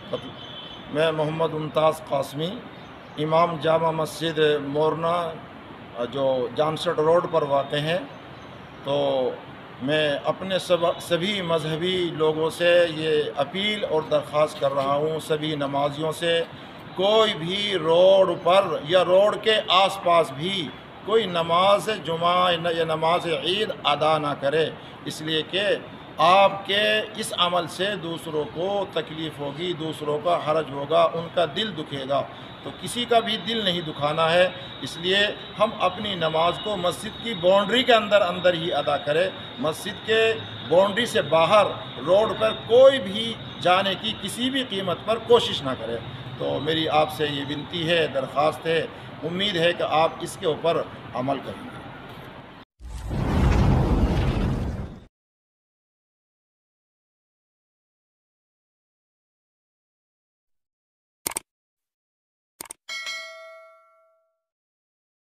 मैं मोहम्मद मुमताज़ कासमी, इमाम जामा मस्जिद मोरना जो जानसठ रोड पर वाक़ है। तो मैं अपने सभी मज़हबी लोगों से ये अपील और दरख्वास्त कर रहा हूँ, सभी नमाजियों से, कोई भी रोड पर या रोड के आसपास भी कोई नमाज जुमा या नमाज ईद अदा ना करे, इसलिए कि आपके इस अमल से दूसरों को तकलीफ़ होगी, दूसरों का हर्ज होगा, उनका दिल दुखेगा। तो किसी का भी दिल नहीं दुखाना है, इसलिए हम अपनी नमाज को मस्जिद की बाउंड्री के अंदर अंदर ही अदा करें। मस्जिद के बाउंड्री से बाहर रोड पर कोई भी जाने की किसी भी कीमत पर कोशिश ना करे। तो मेरी आपसे ये विनती है, दरख्वास्त है, उम्मीद है कि आप इसके ऊपर अमल करेंगे।